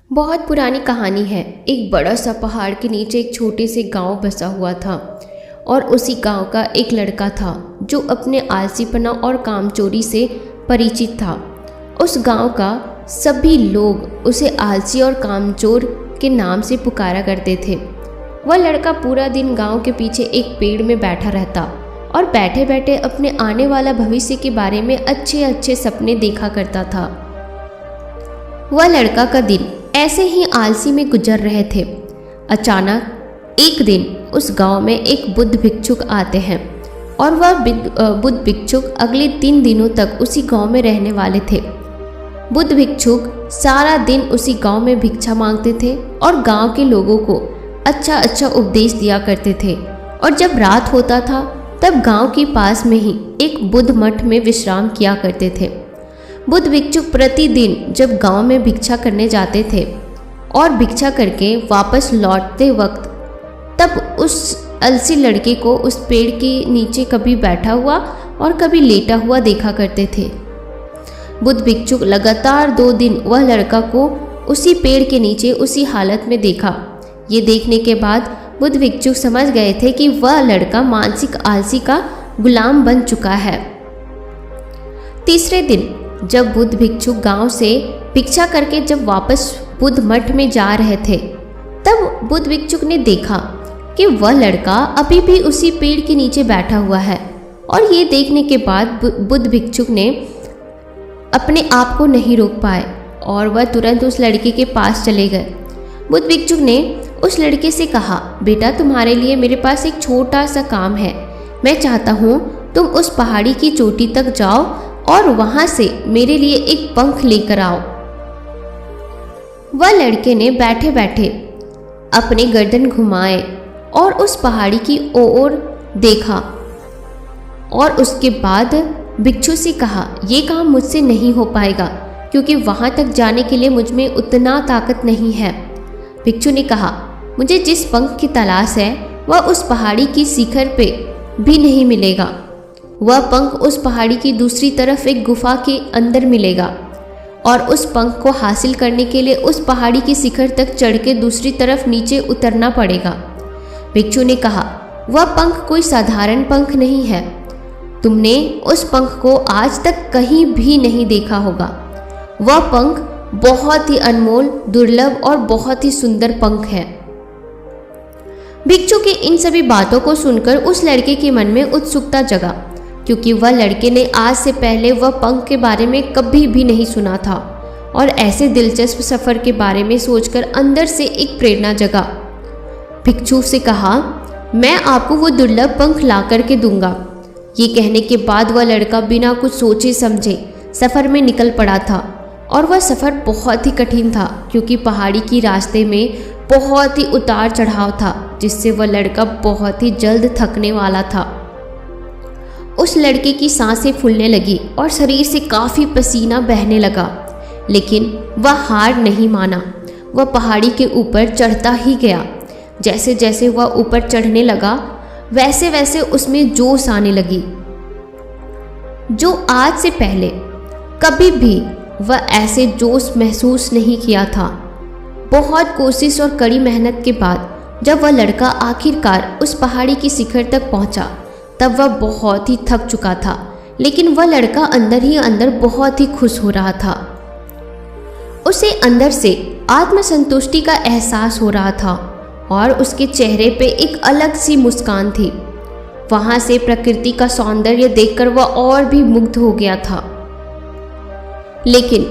बहुत पुरानी कहानी है। एक बड़ा सा पहाड़ के नीचे एक छोटे से गांव बसा हुआ था और उसी गांव का एक लड़का था जो अपने आलसीपना और कामचोरी से परिचित था। उस गांव का सभी लोग उसे आलसी और कामचोर के नाम से पुकारा करते थे। वह लड़का पूरा दिन गांव के पीछे एक पेड़ में बैठा रहता और बैठे बैठे अपने आने वाला भविष्य के बारे में अच्छे अच्छे सपने देखा करता था। वह लड़का का दिन ऐसे ही आलसी में गुजर रहे थे। अचानक एक दिन उस गांव में एक बुद्ध भिक्षुक आते हैं और वह बुद्ध भिक्षुक अगले 3 दिनों तक उसी गांव में रहने वाले थे। बुद्ध भिक्षुक सारा दिन उसी गांव में भिक्षा मांगते थे और गांव के लोगों को अच्छा अच्छा उपदेश दिया करते थे। और जब रात होता था तब गांव के पास में ही एक बुद्ध मठ में विश्राम किया करते थे। बुद्ध भिक्षुक प्रतिदिन जब गांव में भिक्षा करने जाते थे और भिक्षा करके वापस लौटते वक्त तब उस आलसी लड़के को उस पेड़ के नीचे कभी बैठा हुआ और कभी लेटा हुआ देखा करते थे। बुद्ध भिक्षुक लगातार 2 दिन वह लड़का को उसी पेड़ के नीचे उसी हालत में देखा। ये देखने के बाद बुद्ध भिक्षुक समझ गए थे कि वह लड़का मानसिक आलसी का गुलाम बन चुका है। तीसरे दिन जब बुद्ध भिक्षुक गांव से भिक्षा करके जब वापस बुद्ध मठ में जा रहे थे तब बुद्ध भिक्षुक ने देखा कि वह लड़का अभी भी उसी पेड़ के नीचे बैठा हुआ है। और ये देखने के बाद बुद्ध भिक्षुक ने अपने आप को नहीं रोक पाए और वह तुरंत उस लड़के के पास चले गए। बुद्ध भिक्षुक ने उस लड़के से कहा, बेटा तुम्हारे लिए मेरे पास एक छोटा सा काम है। मैं चाहता हूँ तुम उस पहाड़ी की चोटी तक जाओ और वहां से मेरे लिए एक पंख लेकर आओ। वह लड़के ने बैठे बैठे अपने गर्दन घुमाए और उस पहाड़ी की ओर देखा और उसके बाद भिक्षु से कहा, ये काम मुझसे नहीं हो पाएगा क्योंकि वहां तक जाने के लिए मुझ में उतना ताकत नहीं है। भिक्षु ने कहा, मुझे जिस पंख की तलाश है वह उस पहाड़ी की शिखर पे भी नहीं मिलेगा। वह पंख उस पहाड़ी की दूसरी तरफ एक गुफा के अंदर मिलेगा और उस पंख को हासिल करने के लिए उस पहाड़ी की शिखर तक चढ़ के दूसरी तरफ नीचे उतरना पड़ेगा। भिक्षु ने कहा, वह पंख कोई साधारण पंख नहीं है। तुमने उस पंख को आज तक कहीं भी नहीं देखा होगा। वह पंख बहुत ही अनमोल, दुर्लभ और बहुत ही सुंदर पंख है। भिक्षु की इन सभी बातों को सुनकर उस लड़के के मन में उत्सुकता जगा क्योंकि वह लड़के ने आज से पहले वह पंख के बारे में कभी भी नहीं सुना था और ऐसे दिलचस्प सफ़र के बारे में सोचकर अंदर से एक प्रेरणा जगा। भिक्षु से कहा, मैं आपको वो दुर्लभ पंख ला करके दूंगा। ये कहने के बाद वह लड़का बिना कुछ सोचे समझे सफ़र में निकल पड़ा था और वह सफ़र बहुत ही कठिन था क्योंकि पहाड़ी की रास्ते में बहुत ही उतार चढ़ाव था जिससे वह लड़का बहुत ही जल्द थकने वाला था। उस लड़के की सांसें फूलने लगी और शरीर से काफ़ी पसीना बहने लगा, लेकिन वह हार नहीं माना। वह पहाड़ी के ऊपर चढ़ता ही गया। जैसे जैसे वह ऊपर चढ़ने लगा वैसे वैसे उसमें जोश आने लगी जो आज से पहले कभी भी वह ऐसे जोश महसूस नहीं किया था। बहुत कोशिश और कड़ी मेहनत के बाद जब वह लड़का आखिरकार उस पहाड़ी की शिखर तक पहुंचा तब वह बहुत ही थक चुका था, लेकिन वह लड़का अंदर ही अंदर बहुत ही खुश हो रहा था। उसे अंदर से आत्मसंतुष्टि का एहसास हो रहा था और उसके चेहरे पे एक अलग सी मुस्कान थी। वहां से प्रकृति का सौंदर्य देखकर वह और भी मुग्ध हो गया था, लेकिन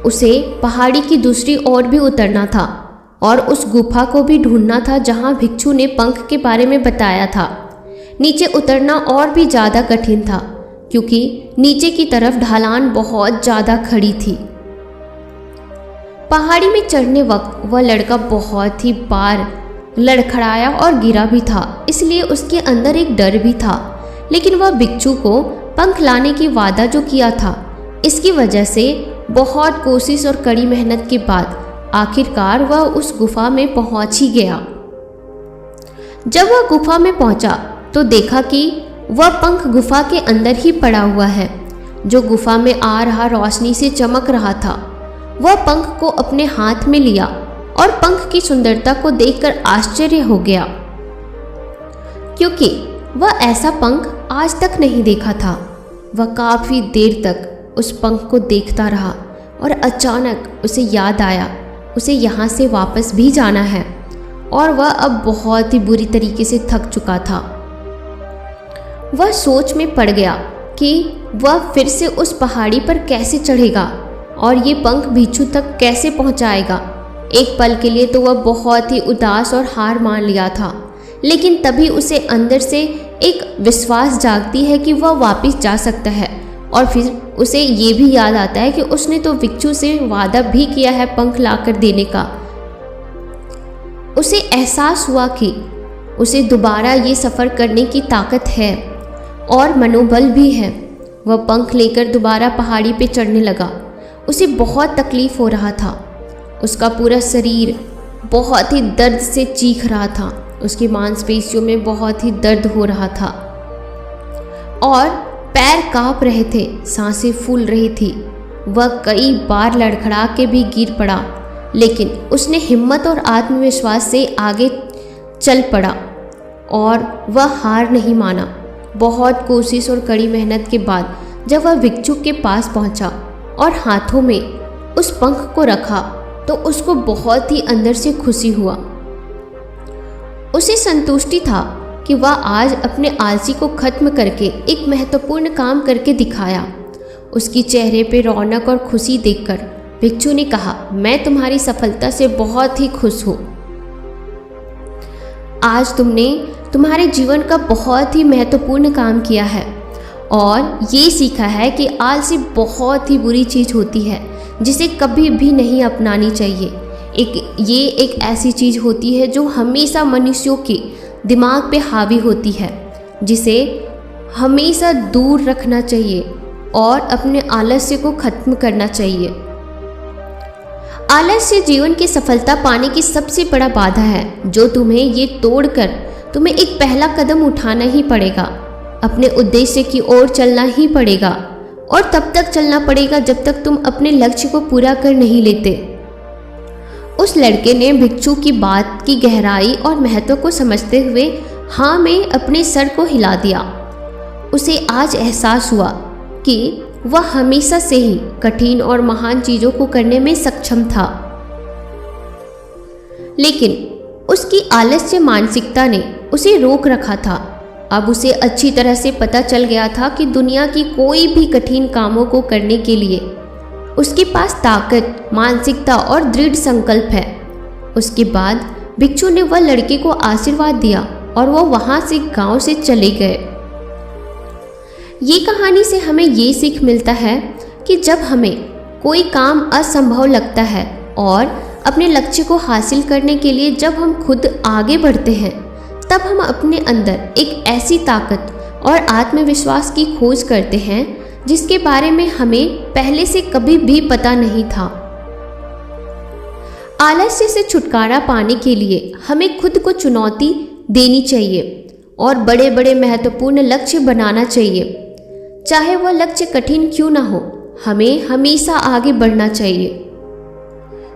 उसे पहाड़ी की दूसरी ओर भी उतरना था और उस गुफा को भी ढूंढना था जहां भिक्षु ने पंख के बारे में बताया था। नीचे उतरना और भी ज़्यादा कठिन था क्योंकि नीचे की तरफ ढलान बहुत ज़्यादा खड़ी थी। पहाड़ी में चढ़ने वक्त वह लड़का बहुत ही बार लड़खड़ाया और गिरा भी था, इसलिए उसके अंदर एक डर भी था। लेकिन वह भिक्षु को पंख लाने की वादा जो किया था, इसकी वजह से बहुत कोशिश और कड़ी मेहनत के बाद आखिरकार वह उस गुफा में पहुंच ही गया। जब वह गुफा में पहुंचा तो देखा कि वह पंख गुफा के अंदर ही पड़ा हुआ है, जो गुफा में आ रहा रोशनी से चमक रहा था। वह पंख को अपने हाथ में लिया और पंख की सुंदरता को देखकर आश्चर्य हो गया, क्योंकि वह ऐसा पंख आज तक नहीं देखा था। वह काफ़ी देर तक उस पंख को देखता रहा और अचानक उसे याद आया उसे यहाँ से वापस भी जाना है और वह अब बहुत ही बुरी तरीके से थक चुका था। वह सोच में पड़ गया कि वह फिर से उस पहाड़ी पर कैसे चढ़ेगा और ये पंख भिक्षु तक कैसे पहुंचाएगा। एक पल के लिए तो वह बहुत ही उदास और हार मान लिया था, लेकिन तभी उसे अंदर से एक विश्वास जागती है कि वह वापस जा सकता है। और फिर उसे ये भी याद आता है कि उसने तो भिक्षु से वादा भी किया है पंख लाकर देने का। उसे एहसास हुआ कि उसे दोबारा ये सफ़र करने की ताकत है और मनोबल भी है। वह पंख लेकर दोबारा पहाड़ी पे चढ़ने लगा। उसे बहुत तकलीफ़ हो रहा था। उसका पूरा शरीर बहुत ही दर्द से चीख रहा था। उसकी मांसपेशियों में बहुत ही दर्द हो रहा था और पैर कांप रहे थे, सांसें फूल रही थी। वह कई बार लड़खड़ा के भी गिर पड़ा, लेकिन उसने हिम्मत और आत्मविश्वास से आगे चल पड़ा और वह हार नहीं माना। बहुत कोशिश और कड़ी मेहनत के बाद जब वह भिक्षु के पास पहुंचा और हाथों में उस पंख को रखा तो उसको बहुत ही अंदर से खुशी हुआ। उसे संतुष्टि था कि वह आज अपने आलसी को खत्म करके एक महत्वपूर्ण काम करके दिखाया। उसकी चेहरे पे रौनक और खुशी देखकर भिक्षु ने कहा, मैं तुम्हारी सफलता से बहुत ही खुश हूँ। आज तुमने तुम्हारे जीवन का बहुत ही महत्वपूर्ण काम किया है और ये सीखा है कि आलसी बहुत ही बुरी चीज़ होती है जिसे कभी भी नहीं अपनानी चाहिए। ये एक ऐसी चीज़ होती है जो हमेशा मनुष्यों के दिमाग पे हावी होती है, जिसे हमेशा दूर रखना चाहिए और अपने आलस्य को खत्म करना चाहिए। आलस्य जीवन की सफलता पाने की सबसे बड़ा बाधा है, जो तुम्हें ये तोड़कर तुम्हें एक पहला कदम उठाना ही पड़ेगा। अपने उद्देश्य की ओर चलना ही पड़ेगा और तब तक चलना पड़ेगा जब तक तुम अपने लक्ष्य को पूरा कर नहीं लेते। उस लड़के ने भिक्षु की बात की गहराई और महत्व को समझते हुए हाँ में अपने सर को हिला दिया। उसे आज एहसास हुआ कि वह हमेशा से ही कठिन और महान चीज़ों को करने में सक्षम था, लेकिन उसकी आलस्य मानसिकता ने उसे रोक रखा था। अब उसे अच्छी तरह से पता चल गया था कि दुनिया की कोई भी कठिन कामों को करने के लिए उसके पास ताकत, मानसिकता और दृढ़ संकल्प है। उसके बाद भिक्षु ने वह लड़के को आशीर्वाद दिया और वह वहाँ से गांव से चले गए। ये कहानी से हमें ये सीख मिलता है कि जब हमें कोई काम असंभव लगता है और अपने लक्ष्य को हासिल करने के लिए जब हम खुद आगे बढ़ते हैं, तब हम अपने अंदर एक ऐसी ताकत और आत्मविश्वास की खोज करते हैं जिसके बारे में हमें पहले से कभी भी पता नहीं था। आलस्य से छुटकारा पाने के लिए हमें खुद को चुनौती देनी चाहिए और बड़े बड़े महत्वपूर्ण लक्ष्य बनाना चाहिए। चाहे वह लक्ष्य कठिन क्यों ना हो, हमें हमेशा आगे बढ़ना चाहिए।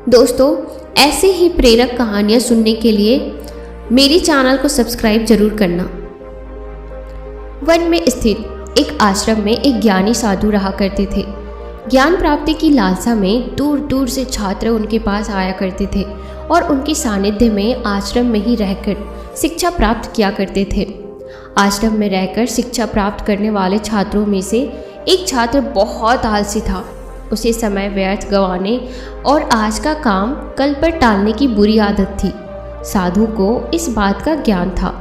दोस्तों, ऐसे ही प्रेरक कहानियाँ सुनने के लिए मेरे चैनल को सब्सक्राइब जरूर करना। वन में स्थित एक आश्रम में एक ज्ञानी साधु रहा करते थे। ज्ञान प्राप्ति की लालसा में दूर दूर से छात्र उनके पास आया करते थे और उनके सानिध्य में आश्रम में ही रहकर शिक्षा प्राप्त किया करते थे। आश्रम में रहकर शिक्षा प्राप्त करने वाले छात्रों में से एक छात्र बहुत आलसी था। उसे समय व्यर्थ गंवाने और आज का काम कल पर टालने की बुरी आदत थी। साधु को इस बात का ज्ञान था,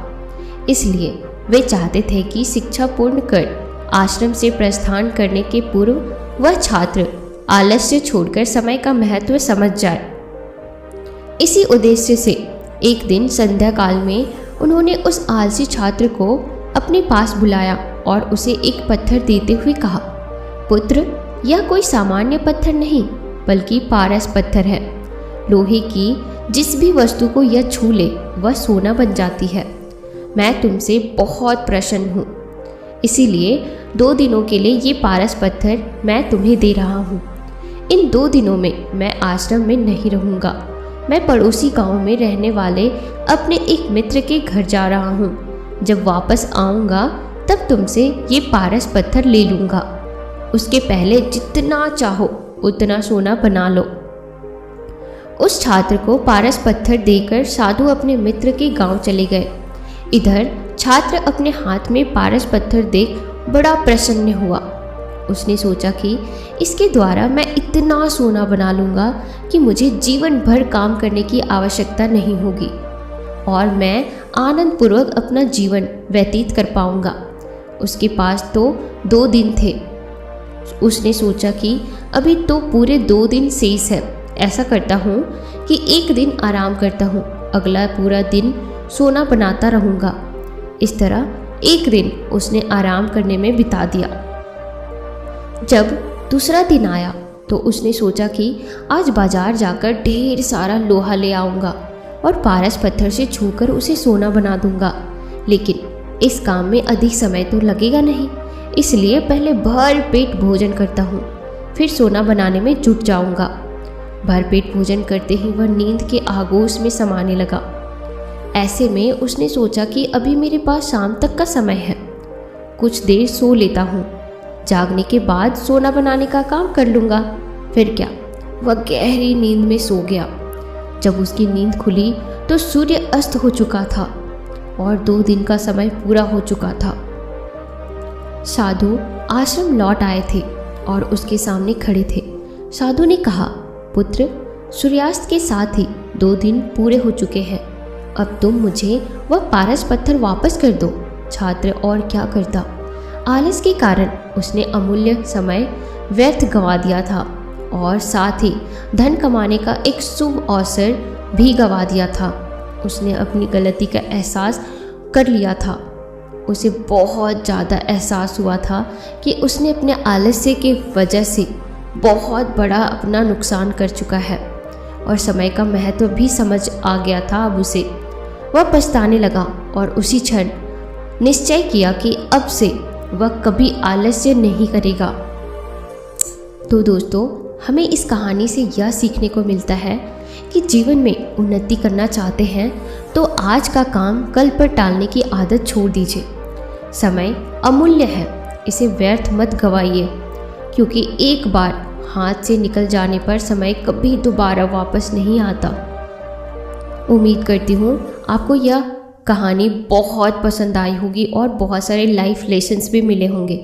इसलिए वे चाहते थे कि शिक्षा पूर्ण कर आश्रम से प्रस्थान करने के पूर्व वह छात्र आलस्य छोड़कर समय का महत्व समझ जाए। इसी उद्देश्य से एक दिन संध्या काल में उन्होंने उस आलसी छात्र को अपने पास बुलाया और उसे एक पत्थर देते हुए कहा, पुत्र, यह कोई सामान्य पत्थर नहीं बल्कि पारस पत्थर है। लोहे की जिस भी वस्तु को यह छू ले वह सोना बन जाती है। मैं तुमसे बहुत प्रसन्न हूँ, इसीलिए 2 दिनों के लिए ये पारस पत्थर मैं तुम्हें दे रहा हूँ। इन 2 दिनों में मैं आश्रम में नहीं रहूँगा। मैं पड़ोसी गांव में रहने वाले अपने एक मित्र के घर जा रहा हूँ। जब वापस आऊँगा तब तुमसे ये पारस पत्थर ले लूँगा। उसके पहले जितना चाहो उतना सोना बना लो। उस छात्र को पारस पत्थर देकर साधु अपने मित्र के गांव चले गए। इधर छात्र अपने हाथ में पारस पत्थर देख बड़ा प्रसन्न हुआ। उसने सोचा कि इसके द्वारा मैं इतना सोना बना लूँगा कि मुझे जीवन भर काम करने की आवश्यकता नहीं होगी और मैं आनंदपूर्वक अपना जीवन व्यतीत कर पाऊँगा। उसके पास तो 2 दिन थे। उसने सोचा कि अभी तो पूरे 2 दिन शेष है। ऐसा करता हूँ कि एक दिन आराम करता हूँ, अगला पूरा दिन सोना बनाता रहूँगा। इस तरह एक दिन उसने आराम करने में बिता दिया। जब दूसरा दिन आया तो उसने सोचा कि आज बाजार जाकर ढेर सारा लोहा ले आऊँगा और पारस पत्थर से छूकर उसे सोना बना दूँगा। लेकिन इस काम में अधिक समय तो लगेगा नहीं, इसलिए पहले भर पेट भोजन करता हूँ, फिर सोना बनाने में जुट जाऊँगा। भरपेट भोजन करते ही वह नींद के आगोश में समाने लगा। ऐसे में उसने सोचा कि अभी मेरे पास शाम तक का समय है, कुछ देर सो लेता हूँ, जागने के बाद सोना बनाने का काम कर लूँगा। फिर क्या, वह गहरी नींद में सो गया। जब उसकी नींद खुली तो सूर्य अस्त हो चुका था और 2 दिन का समय पूरा हो चुका था। साधु आश्रम लौट आए थे और उसके सामने खड़े थे। साधु ने कहा, पुत्र, सूर्यास्त के साथ ही 2 दिन पूरे हो चुके हैं। अब तुम मुझे वह पारस पत्थर वापस कर दो। छात्र और क्या करता, आलस के कारण उसने अमूल्य समय व्यर्थ गंवा दिया था और साथ ही धन कमाने का एक शुभ अवसर भी गंवा दिया था। उसने अपनी गलती का एहसास कर लिया था। उसे बहुत ज़्यादा एहसास हुआ था कि उसने अपने आलस्य के वजह से बहुत बड़ा अपना नुकसान कर चुका है और समय का महत्व भी समझ आ गया था अब उसे। वह पछताने लगा और उसी क्षण निश्चय किया कि अब से वह कभी आलस्य नहीं करेगा। तो दोस्तों, हमें इस कहानी से यह सीखने को मिलता है कि जीवन में उन्नति करना चाहते हैं तो आज का काम कल पर टालने की आदत छोड़ दीजिए। समय अमूल्य है, इसे व्यर्थ मत गवाइए, क्योंकि एक बार हाथ से निकल जाने पर समय कभी दोबारा वापस नहीं आता। उम्मीद करती हूँ आपको यह कहानी बहुत पसंद आई होगी और बहुत सारे लाइफ लेसन्स भी मिले होंगे।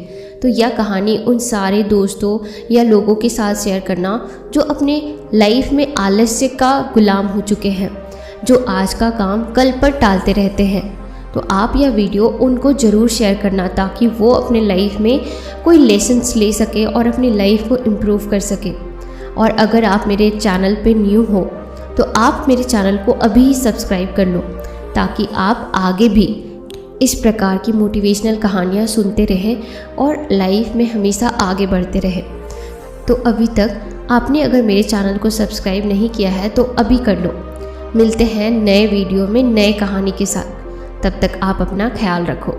तो यह कहानी उन सारे दोस्तों या लोगों के साथ शेयर करना जो अपने लाइफ में आलस्य का गुलाम हो चुके हैं, जो आज का काम कल पर टालते रहते हैं। तो आप यह वीडियो उनको ज़रूर शेयर करना ताकि वो अपने लाइफ में कोई लेसन्स ले सके और अपनी लाइफ को इम्प्रूव कर सके। और अगर आप मेरे चैनल पे न्यू हो तो आप मेरे चैनल को अभी ही सब्सक्राइब कर लो ताकि आप आगे भी इस प्रकार की मोटिवेशनल कहानियाँ सुनते रहें और लाइफ में हमेशा आगे बढ़ते रहें। तो अभी तक आपने अगर मेरे चैनल को सब्सक्राइब नहीं किया है तो अभी कर लो। मिलते हैं नए वीडियो में नए कहानी के साथ, तब तक आप अपना ख्याल रखो।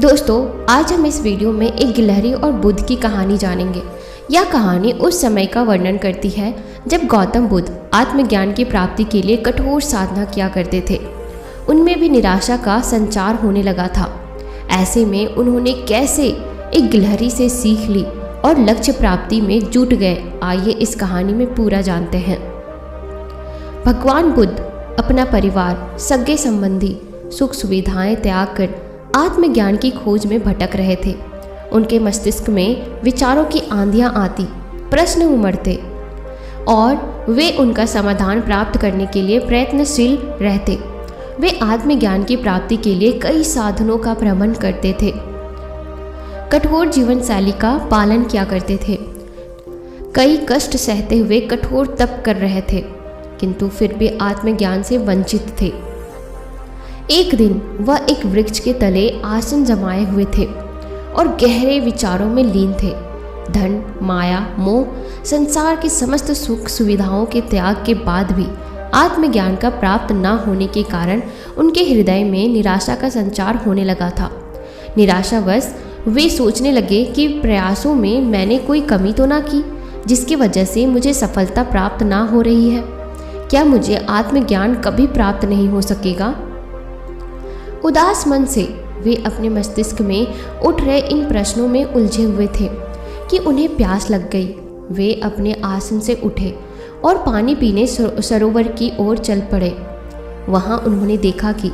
दोस्तों, आज हम इस वीडियो में एक गिलहरी और बुद्ध की कहानी जानेंगे। यह कहानी उस समय का वर्णन करती है जब गौतम बुद्ध आत्मज्ञान की प्राप्ति के लिए कठोर साधना किया करते थे। उनमें भी निराशा का संचार होने लगा था। ऐसे में उन्होंने कैसे एक गिलहरी से सीख ली और लक्ष्य प्राप्ति में जुट गए, आइए इस कहानी में पूरा जानते हैं। भगवान बुद्ध अपना परिवार, सगे संबंधी, सुख सुविधाएं त्याग कर आत्मज्ञान की खोज में भटक रहे थे। उनके मस्तिष्क में विचारों की आंधियां आती, प्रश्न उमड़ते और वे उनका समाधान प्राप्त करने के लिए प्रयत्नशील रहते। वे आत्मज्ञान की प्राप्ति के लिए कई साधनों का भ्रमण करते थे, कठोर जीवन शैली का पालन किया करते थे, कई कष्ट सहते हुए कठोर तप कर रहे थे, किंतु फिर भी आत्मज्ञान से वंचित थे। एक दिन वह एक वृक्ष के तले आसन जमाए हुए थे और गहरे विचारों में लीन थे। धन, माया, मोह, संसार की समस्त सुख सुविधाओं के त्याग के बाद भी आत्मज्ञान का प्राप्त न होने के कारण उनके हृदय में निराशा का संचार होने लगा था। निराशावश वे सोचने लगे कि प्रयासों में मैंने कोई कमी तो ना की, जिसकी वजह से मुझे सफलता प्राप्त ना हो रही है? क्या मुझे आत्मज्ञान कभी प्राप्त नहीं हो सकेगा? उदास मन से वे अपने मस्तिष्क में उठ रहे इन प्रश्नों में उलझे हुए थे कि उन्हें प्यास लग गई। वे अपने आसन से उठे और पानी पीने सरोवर की ओर चल पड़े। वहाँ उन्होंने देखा कि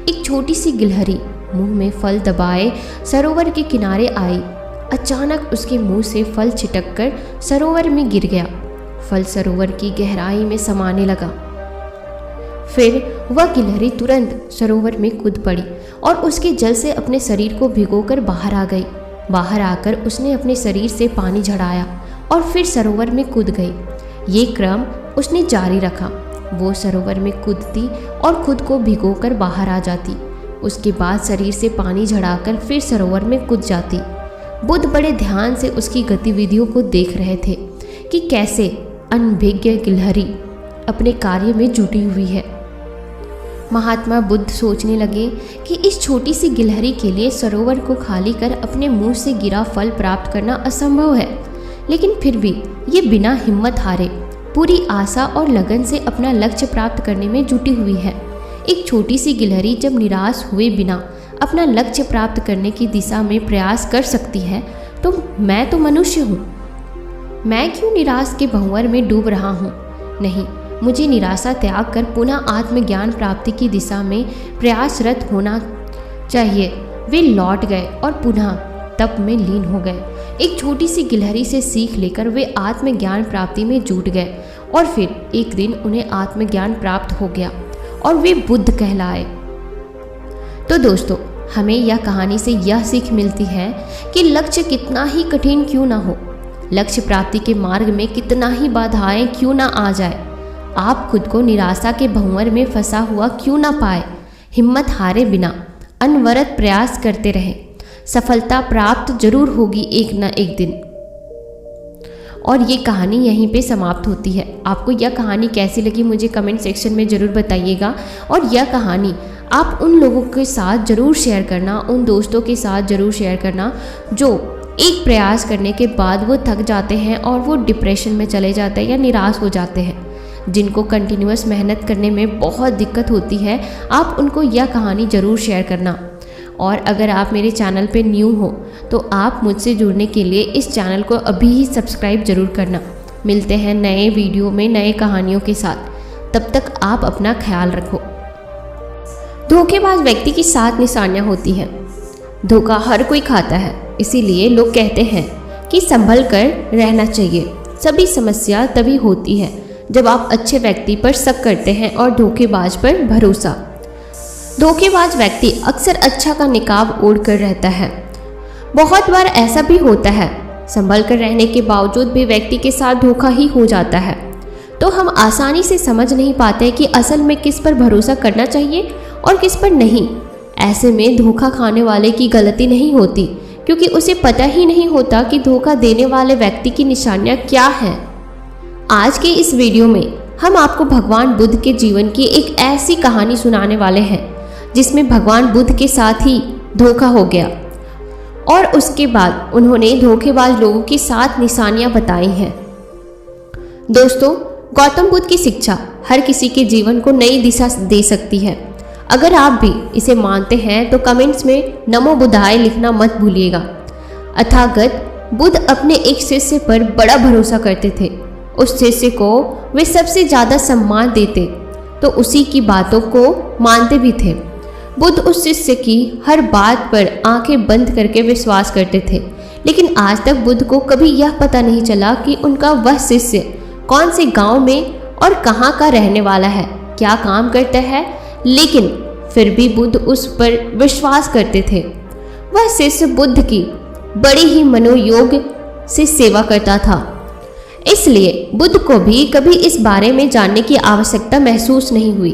एक छोटी सी गिलहरी मुंह में फल दबाए सरोवर के किनारे आई। अचानक उसके मुंह से फल छिटककर सरोवर में गिर गया। फल सरोवर की गहराई में समाने लगा। फिर वह गिलहरी तुरंत सरोवर में कूद पड़ी और उसके जल से अपने शरीर को भिगोकर बाहर आ गई। बाहर आकर उसने अपने शरीर से पानी झड़ाया और फिर सरोवर में कूद गई। ये क्रम उसने जारी रखा। वो सरोवर में कूदती और खुद को भिगोकर बाहर आ जाती। उसके बाद शरीर से पानी झड़ाकर फिर सरोवर में कूद जाती। बुद्ध बड़े ध्यान से उसकी गतिविधियों को देख रहे थे कि कैसे अनभिज्ञ गिलहरी अपने कार्य में जुटी हुई है। महात्मा बुद्ध सोचने लगे कि इस छोटी सी गिलहरी के लिए सरोवर को खाली कर अपने मुंह से गिरा फल प्राप्त करना असंभव है, लेकिन फिर भी ये बिना हिम्मत हारे पूरी आशा और लगन से अपना लक्ष्य प्राप्त करने में जुटी हुई है। एक छोटी सी गिलहरी जब निराश हुए बिना अपना लक्ष्य प्राप्त करने की दिशा में प्रयास कर सकती है, तो मैं तो मनुष्य हूँ। मैं क्यों निराश के भंवर में डूब रहा हूँ? नहीं, मुझे निराशा त्याग कर पुनः आत्मज्ञान प्राप्ति की दिशा में प्रयासरत होना चाहिए। वे लौट गए और पुनः तप में लीन हो गए। एक छोटी सी गिलहरी से सीख लेकर वे आत्मज्ञान प्राप्ति में जुट गए और फिर एक दिन उन्हें आत्मज्ञान प्राप्त हो गया और वे बुद्ध कहलाए। तो दोस्तों, हमें यह कहानी से यह सीख मिलती है कि लक्ष्य कितना ही कठिन क्यों ना हो, लक्ष्य प्राप्ति के मार्ग में कितना ही बाधाएं क्यों ना आ जाए, आप खुद को निराशा के भंवर में फंसा हुआ क्यों ना पाए, हिम्मत हारे बिना अनवरत प्रयास करते रहें। सफलता प्राप्त जरूर होगी एक न एक दिन। और ये कहानी यहीं पे समाप्त होती है। आपको यह कहानी कैसी लगी मुझे कमेंट सेक्शन में ज़रूर बताइएगा। और यह कहानी आप उन लोगों के साथ ज़रूर शेयर करना, उन दोस्तों के साथ ज़रूर शेयर करना जो एक प्रयास करने के बाद वो थक जाते हैं और वो डिप्रेशन में चले जाते हैं या निराश हो जाते हैं। जिनको कंटिन्यूअस मेहनत करने में बहुत दिक्कत होती है, आप उनको यह कहानी ज़रूर शेयर करना। और अगर आप मेरे चैनल पे न्यू हो तो आप मुझसे जुड़ने के लिए इस चैनल को अभी ही सब्सक्राइब ज़रूर करना। मिलते हैं नए वीडियो में नए कहानियों के साथ। तब तक आप अपना ख्याल रखो। धोखेबाज व्यक्ति की 7 निशानियाँ होती हैं। धोखा हर कोई खाता है, इसीलिए लोग कहते हैं कि संभल कर रहना चाहिए। सभी समस्या तभी होती है जब आप अच्छे व्यक्ति पर शक करते हैं और धोखेबाज पर भरोसा। धोखेबाज व्यक्ति अक्सर अच्छा का निकाब ओढ़ कर रहता है। बहुत बार ऐसा भी होता है, संभल कर रहने के बावजूद भी व्यक्ति के साथ धोखा ही हो जाता है। तो हम आसानी से समझ नहीं पाते कि असल में किस पर भरोसा करना चाहिए और किस पर नहीं। ऐसे में धोखा खाने वाले की गलती नहीं होती, क्योंकि उसे पता ही नहीं होता कि धोखा देने वाले व्यक्ति की निशानियाँ क्या हैं। आज के इस वीडियो में हम आपको भगवान बुद्ध के जीवन की एक ऐसी कहानी सुनाने वाले हैं जिसमें भगवान बुद्ध के साथ ही धोखा हो गया और उसके बाद उन्होंने धोखेबाज लोगों की 7 निशानियां बताई हैं। दोस्तों, गौतम बुद्ध की शिक्षा हर किसी के जीवन को नई दिशा दे सकती है। अगर आप भी इसे मानते हैं तो कमेंट्स में नमो बुद्धाय लिखना मत भूलिएगा। अथागत बुद्ध अपने एक शिष्य पर बड़ा भरोसा करते थे। उस शिष्य को वे सबसे ज़्यादा सम्मान देते तो उसी की बातों को मानते भी थे। बुद्ध उस शिष्य की हर बात पर आंखें बंद करके विश्वास करते थे, लेकिन आज तक बुद्ध को कभी यह पता नहीं चला कि उनका वह शिष्य कौन से गांव में और कहां का रहने वाला है, क्या काम करता है, लेकिन फिर भी बुद्ध उस पर विश्वास करते थे। वह शिष्य बुद्ध की बड़ी ही मनोयोग से सेवा करता था, इसलिए बुद्ध को भी कभी इस बारे में जानने की आवश्यकता महसूस नहीं हुई।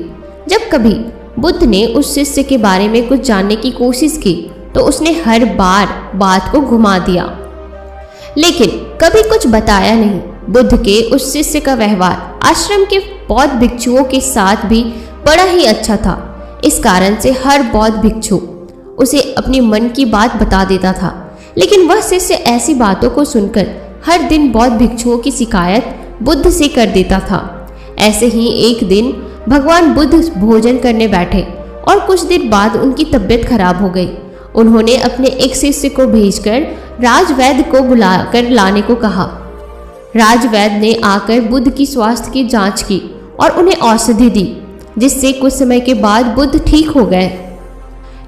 जब कभी बुद्ध ने उस शिष्य के बारे में कुछ जानने की कोशिश की तो उसने हर बार बात को घुमा दिया, लेकिन कभी कुछ बताया नहीं। बुद्ध के उस शिष्य का व्यवहार आश्रम के बौद्ध भिक्षुओं के साथ भी बड़ा ही अच्छा था। इस कारण से हर बौद्ध भिक्षु उसे अपनी मन की बात बता देता था, लेकिन वह शिष्य ऐसी बातों को सुनकर हर दिन बौद्ध भिक्षुओं की शिकायत बुद्ध से कर देता था। ऐसे ही एक दिन भगवान बुद्ध भोजन करने बैठे और कुछ देर बाद उनकी तबीयत खराब हो गई। उन्होंने अपने एक शिष्य को भेजकर राजवैद्य को बुलाकर लाने को कहा। राजवैद्य ने आकर बुद्ध की स्वास्थ्य की जांच की और उन्हें औषधि दी, जिससे कुछ समय के बाद बुद्ध ठीक हो गए।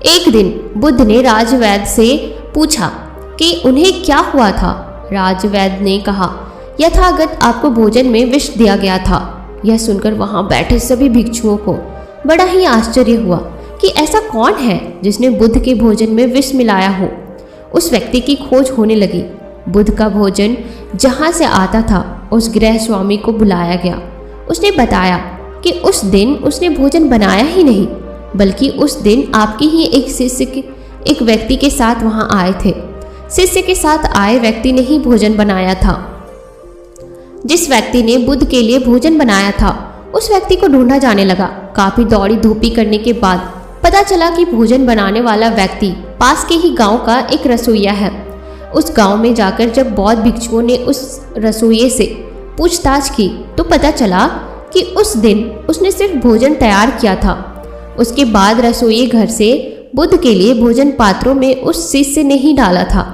एक दिन बुद्ध ने राजवैद्य से पूछा कि उन्हें क्या हुआ था। राजवैद्य ने कहा, यथागत आपको भोजन में विष दिया गया था। यह सुनकर वहां बैठे सभी भिक्षुओं को बड़ा ही आश्चर्य हुआ कि ऐसा कौन है जिसने बुद्ध के भोजन में विष मिलाया हो। उस व्यक्ति की खोज होने लगी। बुद्ध का भोजन जहाँ से आता था उस गृह स्वामी को बुलाया गया। उसने बताया कि उस दिन उसने भोजन बनाया ही नहीं, बल्कि उस दिन आपके ही एक व्यक्ति के साथ वहाँ आए थे। शिष्य के साथ आए व्यक्ति ने ही भोजन बनाया था। जिस व्यक्ति ने बुद्ध के लिए भोजन बनाया था उस व्यक्ति को ढूंढा जाने लगा। काफी दौड़ी धूपी करने के बाद पता चला कि भोजन बनाने वाला व्यक्ति पास के ही गांव का एक रसोइया है। उस गांव में जाकर जब बौद्ध भिक्षुओं ने उस रसोइये से पूछताछ की तो पता चला कि उस दिन उसने सिर्फ भोजन तैयार किया था। उसके बाद रसोइये घर से बुद्ध के लिए भोजन पात्रों में उस शिष्य ने ही डाला था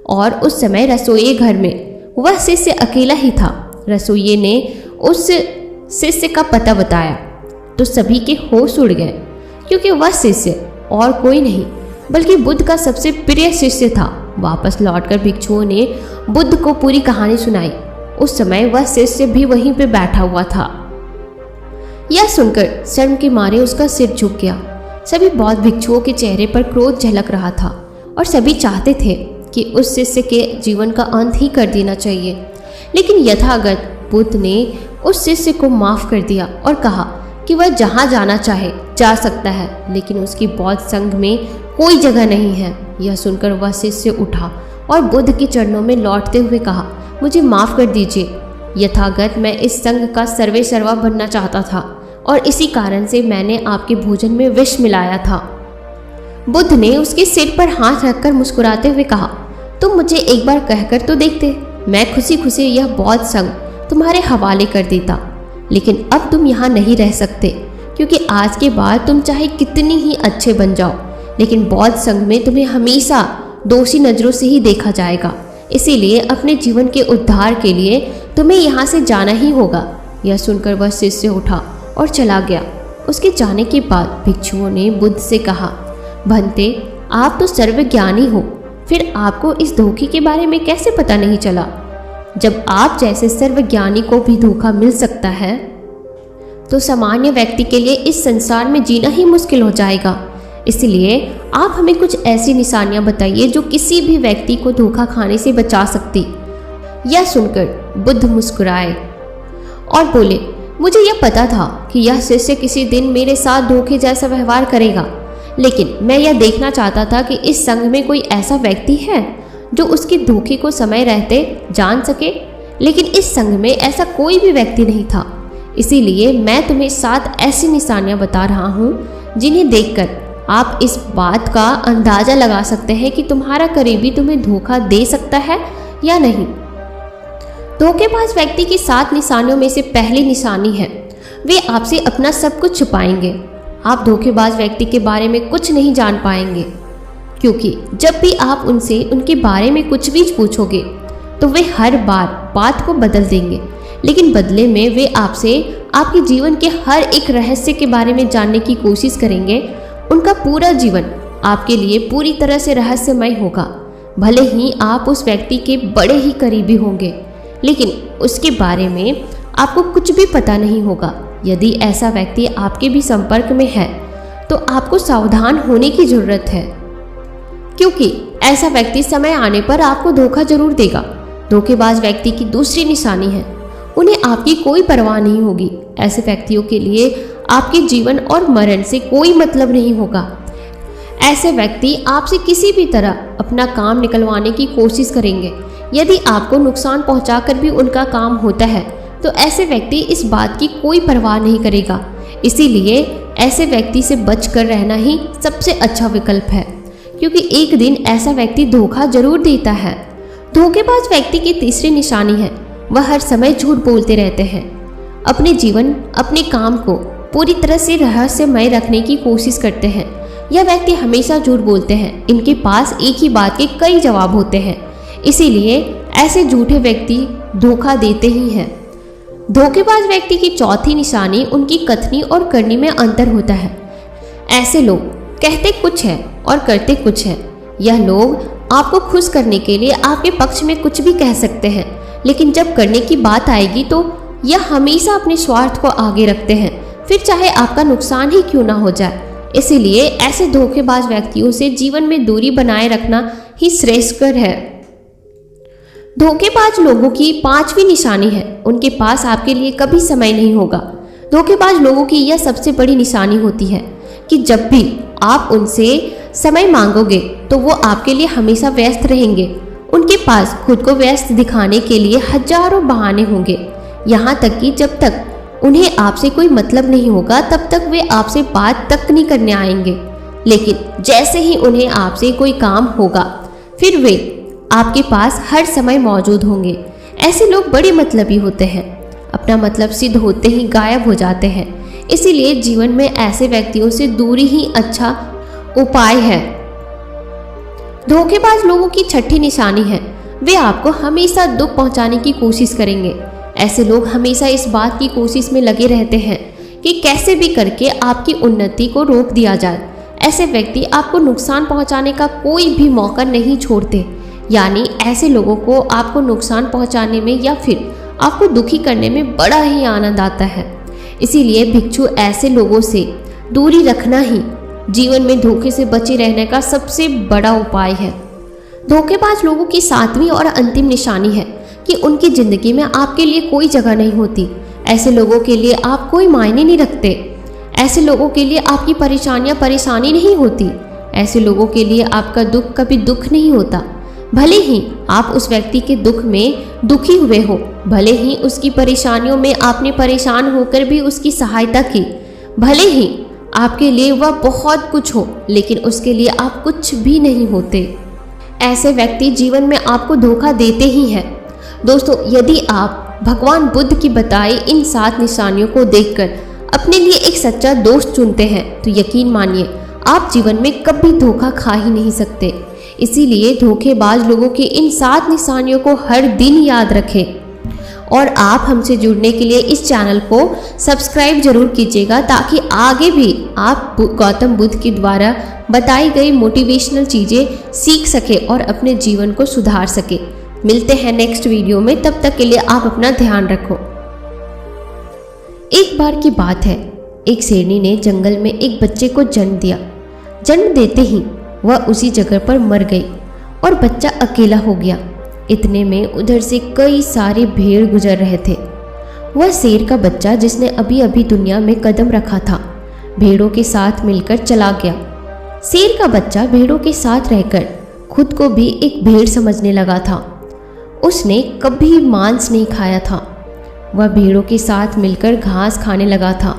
और उस समय रसोइये घर में वह शिष्य अकेला ही था। रसोइये ने उस शिष्य का पता बताया तो सभी के होश उड़ गए, क्योंकि वह शिष्य और कोई नहीं बल्कि बुद्ध का सबसे प्रिय शिष्य था। वापस लौटकर भिक्षुओं ने बुद्ध को पूरी कहानी सुनाई। उस समय वह शिष्य भी वहीं पे बैठा हुआ था। यह सुनकर शर्म के मारे उसका सिर झुक गया। सभी बौद्ध भिक्षुओं के चेहरे पर क्रोध झलक रहा था और सभी चाहते थे कि उस शिष्य के जीवन का अंत ही कर देना चाहिए। लेकिन यथागत बुद्ध ने उस शिष्य को माफ कर दिया और कहा कि वह जहाँ जाना चाहे जा सकता है, लेकिन उसकी बौद्ध संघ में कोई जगह नहीं है। यह सुनकर वह शिष्य उठा और बुद्ध के चरणों में लौटते हुए कहा, मुझे माफ कर दीजिए। यथागत मैं इस संघ का सर्वे सर्वा बनना चाहता था और इसी कारण से मैंने आपके भोजन में विष मिलाया था। बुद्ध ने उसके सिर पर हाथ रखकर मुस्कुराते हुए कहा, तुम मुझे एक बार कहकर तो देखते, मैं खुशी खुशी यह बौद्ध संघ तुम्हारे हवाले कर देता। लेकिन अब तुम यहाँ नहीं रह सकते, क्योंकि आज के बाद तुम चाहे कितनी ही अच्छे बन जाओ, लेकिन बौद्ध संघ में तुम्हें हमेशा दोषी नज़रों से ही देखा जाएगा। इसीलिए अपने जीवन के उद्धार के लिए तुम्हें यहाँ से जाना ही होगा। यह सुनकर वह शिष्य उठा और चला गया। उसके जाने के बाद भिक्षुओं ने बुद्ध से कहा, भंते, आप तो सर्वज्ञानी हो, फिर आपको इस धोखे के बारे में कैसे पता नहीं चला? जब आप जैसे सर्वज्ञानी को भी धोखा मिल सकता है तो सामान्य व्यक्ति के लिए इस संसार में जीना ही मुश्किल हो जाएगा। इसलिए आप हमें कुछ ऐसी निशानियां बताइए जो किसी भी व्यक्ति को धोखा खाने से बचा सकती। यह सुनकर बुद्ध मुस्कुराए और बोले, मुझे यह पता था कि यह शिष्य किसी दिन मेरे साथ धोखे जैसा व्यवहार करेगा, लेकिन मैं यह देखना चाहता था कि इस संघ में कोई ऐसा व्यक्ति है जो उसके धोखे को समय रहते जान सके। लेकिन इस संघ में ऐसा कोई भी व्यक्ति नहीं था। इसीलिए मैं तुम्हें 7 ऐसी निशानियां बता रहा हूँ जिन्हें देखकर आप इस बात का अंदाजा लगा सकते हैं कि तुम्हारा करीबी तुम्हें धोखा दे सकता है या नहीं। धोखेबाज व्यक्ति की 7 निशानियों में से पहली निशानी है, वे आपसे अपना सब कुछ छुपाएंगे। आप धोखेबाज व्यक्ति के बारे में कुछ नहीं जान पाएंगे, क्योंकि जब भी आप उनसे उनके बारे में कुछ भी पूछोगे तो वे हर बार बात को बदल देंगे, लेकिन बदले में वे आपसे आपके जीवन के हर एक रहस्य के बारे में जानने की कोशिश करेंगे। उनका पूरा जीवन आपके लिए पूरी तरह से रहस्यमय होगा। भले ही आप उस व्यक्ति के बड़े ही करीबी होंगे, लेकिन उसके बारे में आपको कुछ भी पता नहीं होगा। यदि ऐसा व्यक्ति आपके भी संपर्क में है तो आपको सावधान होने की जरूरत है, क्योंकि ऐसा व्यक्ति समय आने पर आपको धोखा जरूर देगा। धोखेबाज व्यक्ति की दूसरी निशानी है, उन्हें आपकी कोई परवाह नहीं होगी। ऐसे व्यक्तियों के लिए आपके जीवन और मरण से कोई मतलब नहीं होगा। ऐसे व्यक्ति आपसे किसी भी तरह अपना काम निकलवाने की कोशिश करेंगे। यदि आपको नुकसान पहुंचाकर भी उनका काम होता है तो ऐसे व्यक्ति इस बात की कोई परवाह नहीं करेगा। इसीलिए ऐसे व्यक्ति से बचकर रहना ही सबसे अच्छा विकल्प है, क्योंकि एक दिन ऐसा व्यक्ति धोखा जरूर देता है। धोखेबाज व्यक्ति की तीसरी निशानी है, वह हर समय झूठ बोलते रहते हैं। अपने जीवन, अपने काम को पूरी तरह से रहस्यमय रखने की कोशिश करते हैं। यह व्यक्ति हमेशा झूठ बोलते हैं। इनके पास एक ही बात के कई जवाब होते हैं, इसीलिए ऐसे झूठे व्यक्ति धोखा देते ही हैं। धोखेबाज व्यक्ति की चौथी निशानी उनकी कथनी और करनी में अंतर होता है। ऐसे लोग कहते कुछ है और करते कुछ है। यह लोग आपको खुश करने के लिए आपके पक्ष में कुछ भी कह सकते हैं, लेकिन जब करने की बात आएगी तो यह हमेशा अपने स्वार्थ को आगे रखते हैं, फिर चाहे आपका नुकसान ही क्यों ना हो जाए। इसीलिए ऐसे धोखेबाज व्यक्तियों से जीवन में दूरी बनाए रखना ही श्रेष्ठकर है। धोखेबाज लोगों की पांचवी निशानी है, उनके पास आपके लिए कभी समय नहीं होगा। धोखेबाज लोगों की यह सबसे बड़ी निशानी होती है कि जब भी आप उनसे समय मांगोगे तो वो आपके लिए हमेशा व्यस्त रहेंगे। उनके पास खुद को व्यस्त दिखाने के लिए हजारों बहाने होंगे, यहाँ तक कि जब तक उन्हें आपसे कोई मतलब नहीं होगा तब तक वे आपसे बात तक नहीं करने आएंगे। लेकिन जैसे ही उन्हें आपसे कोई काम होगा फिर वे आपके पास हर समय मौजूद होंगे। ऐसे लोग बड़े मतलबी होते हैं, अपना मतलब सिद्ध होते ही गायब हो जाते हैं। इसीलिए जीवन में ऐसे व्यक्तियों से दूरी ही अच्छा उपाय है। धोखेबाज लोगों की छठी निशानी है, वे आपको हमेशा दुख पहुंचाने की कोशिश करेंगे। ऐसे लोग हमेशा इस बात की कोशिश में लगे रहते हैं कि कैसे भी करके आपकी उन्नति को रोक दिया जाए। ऐसे व्यक्ति आपको नुकसान पहुंचाने का कोई भी मौका नहीं छोड़ते, यानी ऐसे लोगों को आपको नुकसान पहुंचाने में या फिर आपको दुखी करने में बड़ा ही आनंद आता है। इसीलिए भिक्षु ऐसे लोगों से दूरी रखना ही जीवन में धोखे से बचे रहने का सबसे बड़ा उपाय है। धोखेबाज लोगों की सातवीं और अंतिम निशानी है कि उनकी जिंदगी में आपके लिए कोई जगह नहीं होती। ऐसे लोगों के लिए आप कोई मायने नहीं रखते। ऐसे लोगों के लिए आपकी परेशानियां परेशानी नहीं होती। ऐसे लोगों के लिए आपका दुख कभी दुख नहीं होता। भले ही आप उस व्यक्ति के दुख में दुखी हुए हो, भले ही उसकी परेशानियों में आपने परेशान होकर भी उसकी सहायता की, भले ही आपके लिए वह बहुत कुछ हो, लेकिन उसके लिए आप कुछ भी नहीं होते। ऐसे व्यक्ति जीवन में आपको धोखा देते ही हैं। दोस्तों, यदि आप भगवान बुद्ध की बताई इन 7 निशानियों को देखकर अपने लिए एक सच्चा दोस्त चुनते हैं तो यकीन मानिए आप जीवन में कभी धोखा खा ही नहीं सकते। इसीलिए धोखेबाज लोगों की इन 7 निशानियों को हर दिन याद रखें। और आप हमसे जुड़ने के लिए इस चैनल को सब्सक्राइब जरूर कीजिएगा, ताकि आगे भी आप गौतम बुद्ध के द्वारा बताई गई मोटिवेशनल चीज़ें सीख सके और अपने जीवन को सुधार सके। मिलते हैं नेक्स्ट वीडियो में, तब तक के लिए आप अपना ध्यान रखो। एक बार की बात है, एक शेरनी ने जंगल में एक बच्चे को जन्म दिया। जन्म देते ही वह उसी जगह पर मर गई और बच्चा अकेला हो गया। इतने में उधर से कई सारे भेड़ गुजर रहे थे। वह शेर का बच्चा, जिसने अभी अभी दुनिया में कदम रखा था, भेड़ों के साथ मिलकर चला गया। शेर का बच्चा भेड़ों के साथ रहकर खुद को भी एक भेड़ समझने लगा था। उसने कभी मांस नहीं खाया था। वह भेड़ों के साथ मिलकर घास खाने लगा था।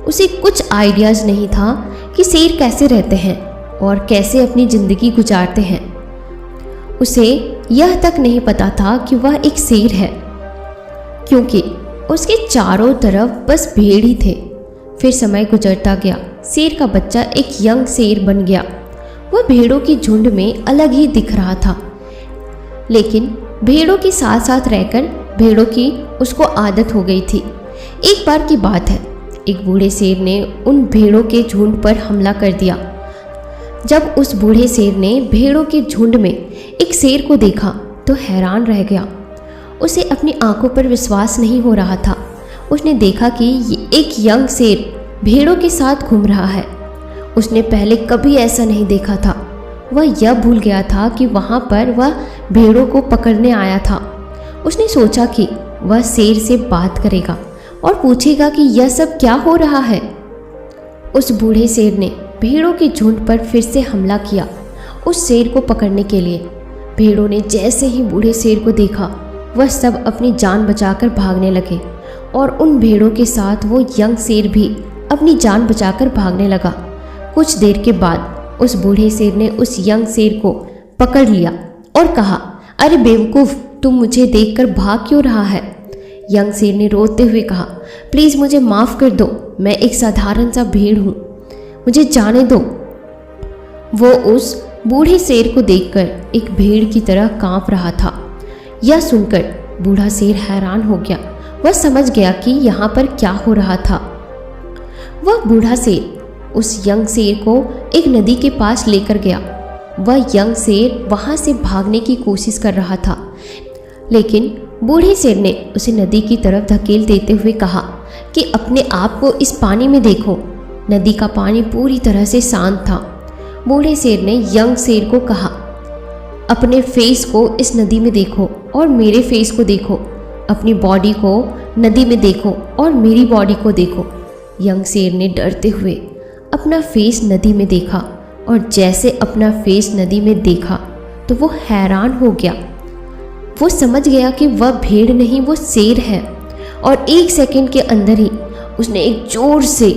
उसे कुछ आइडियाज़ नहीं था कि शेर कैसे रहते हैं और कैसे अपनी ज़िंदगी गुजारते हैं। उसे यह तक नहीं पता था कि वह एक शेर है, क्योंकि उसके चारों तरफ बस भेड़ ही थे। फिर समय गुजरता गया, शेर का बच्चा एक यंग शेर बन गया। वह भेड़ों के झुंड में अलग ही दिख रहा था, लेकिन भेड़ों के साथ साथ रहकर भेड़ों की उसको आदत हो गई थी। एक बार की बात है, एक बूढ़े शेर ने उन भेड़ों के झुंड पर हमला कर दिया। जब उस बूढ़े शेर ने भेड़ों के झुंड में एक शेर को देखा तो हैरान रह गया। उसे अपनी आंखों पर विश्वास नहीं हो रहा था। उसने देखा कि एक यंग शेर भेड़ों के साथ घूम रहा है। उसने पहले कभी ऐसा नहीं देखा था। वह यह भूल गया था कि वहाँ पर वह भेड़ों को पकड़ने आया था। उसने सोचा कि वह शेर से बात करेगा और पूछेगा कि यह सब क्या हो रहा है। उस बूढ़े शेर ने भेड़ों के झुंड पर फिर से हमला किया उस शेर को पकड़ने के लिए। भेड़ों ने जैसे ही बूढ़े शेर को देखा, वह सब अपनी जान बचाकर भागने लगे और उन भेड़ों के साथ वो यंग शेर भी अपनी जान बचाकर भागने लगा। कुछ देर के बाद उस बूढ़े शेर ने उस यंग शेर को पकड़ लिया और कहा, अरे बेवकूफ़, तुम मुझे देखकर भाग क्यों रहा है? यंग शेर ने रोते हुए कहा, प्लीज़ मुझे माफ़ कर दो, मैं एक साधारण सा भेड़ हूँ, मुझे जाने दो। वो उस बूढ़े शेर को देखकर एक भेड़ की तरह कांप रहा था। यह सुनकर बूढ़ा शेर हैरान हो गया। वह समझ गया कि यहाँ पर क्या हो रहा था। वह बूढ़ा शेर उस यंग शेर को एक नदी के पास लेकर गया। वह यंग शेर वहाँ से भागने की कोशिश कर रहा था, लेकिन बूढ़े शेर ने उसे नदी की तरफ धकेल देते हुए कहा कि अपने आप को इस पानी में देखो। नदी का पानी पूरी तरह से शांत था। बूढ़े शेर ने यंग शेर को कहा, अपने फेस को इस नदी में देखो और मेरे फेस को देखो, अपनी बॉडी को नदी में देखो और मेरी बॉडी को देखो। यंग शेर ने डरते हुए अपना फेस नदी में देखा और जैसे अपना फेस नदी में देखा तो वो हैरान हो गया। वो समझ गया कि वह भेड़ नहीं, वो शेर है। और 1 सेकंड के अंदर ही उसने एक जोर से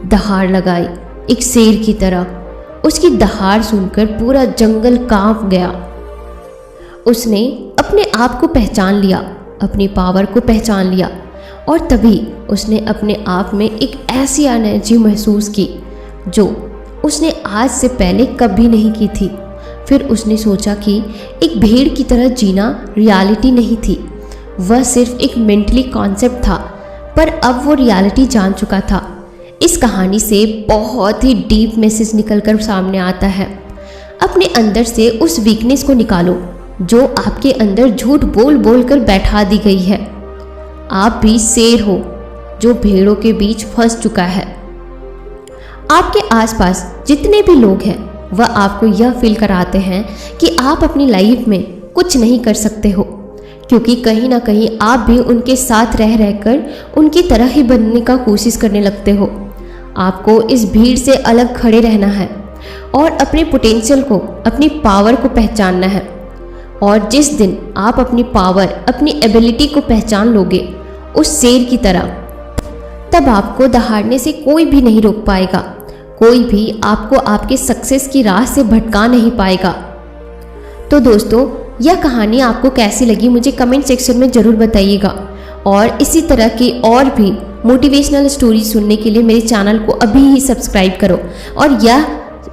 दहाड़ लगाई, एक शेर की तरह। उसकी दहाड़ सुनकर पूरा जंगल कांप गया। उसने अपने आप को पहचान लिया, अपनी पावर को पहचान लिया और तभी उसने अपने आप में एक ऐसी एनर्जी महसूस की जो उसने आज से पहले कभी नहीं की थी। फिर उसने सोचा कि एक भेड़ की तरह जीना रियलिटी नहीं थी, वह सिर्फ एक मेंटली कॉन्सेप्ट था। पर अब वो रियलिटी जान चुका था। इस कहानी से बहुत ही डीप मैसेज निकलकर सामने आता है। अपने अंदर से उस वीकनेस को निकालो जो आपके अंदर झूठ बोल बोल कर बैठा दी गई है। आप भी शेर हो जो भेड़ों के बीच फंस चुका है। आपके आसपास जितने भी लोग हैं वह आपको यह फील कराते हैं कि आप अपनी लाइफ में कुछ नहीं कर सकते हो, क्योंकि कहीं ना कहीं आप भी उनके साथ रह रहकर उनकी तरह ही बनने का कोशिश करने लगते हो। आपको इस भीड़ से अलग खड़े रहना है और अपने पोटेंशियल को, अपनी पावर को पहचानना है। और जिस दिन आप अपनी पावर, अपनी एबिलिटी को पहचान लोगे उस शेर की तरह, तब आपको दहाड़ने से कोई भी नहीं रोक पाएगा। कोई भी आपको आपके सक्सेस की राह से भटका नहीं पाएगा। तो दोस्तों, यह कहानी आपको कैसी लगी मुझे कमेंट सेक्शन में ज़रूर बताइएगा। और इसी तरह की और भी मोटिवेशनल स्टोरी सुनने के लिए मेरे चैनल को अभी ही सब्सक्राइब करो और यह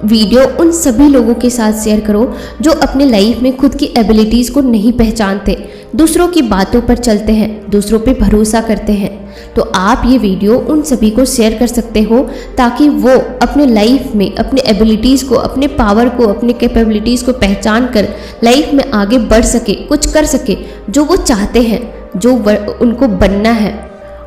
वीडियो उन सभी लोगों के साथ शेयर करो जो अपने लाइफ में खुद की एबिलिटीज़ को नहीं पहचानते, दूसरों की बातों पर चलते हैं, दूसरों पे भरोसा करते हैं। तो आप ये वीडियो उन सभी को शेयर कर सकते हो ताकि वो अपने लाइफ में अपने एबिलिटीज़ को, अपने पावर को, अपने कैपेबिलिटीज़ को पहचान कर लाइफ में आगे बढ़ सके, कुछ कर सके जो वो चाहते हैं, जो उनको बनना है।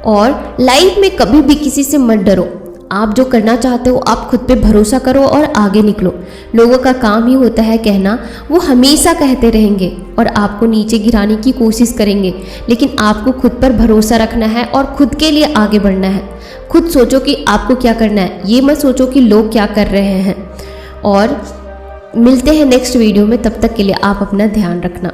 और लाइफ में कभी भी किसी से मत डरो। आप जो करना चाहते हो आप खुद पे भरोसा करो और आगे निकलो। लोगों का काम ही होता है कहना, वो हमेशा कहते रहेंगे और आपको नीचे गिराने की कोशिश करेंगे, लेकिन आपको खुद पर भरोसा रखना है और खुद के लिए आगे बढ़ना है। खुद सोचो कि आपको क्या करना है, ये मत सोचो कि लोग क्या कर रहे हैं। और मिलते हैं नेक्स्ट वीडियो में, तब तक के लिए आप अपना ध्यान रखना।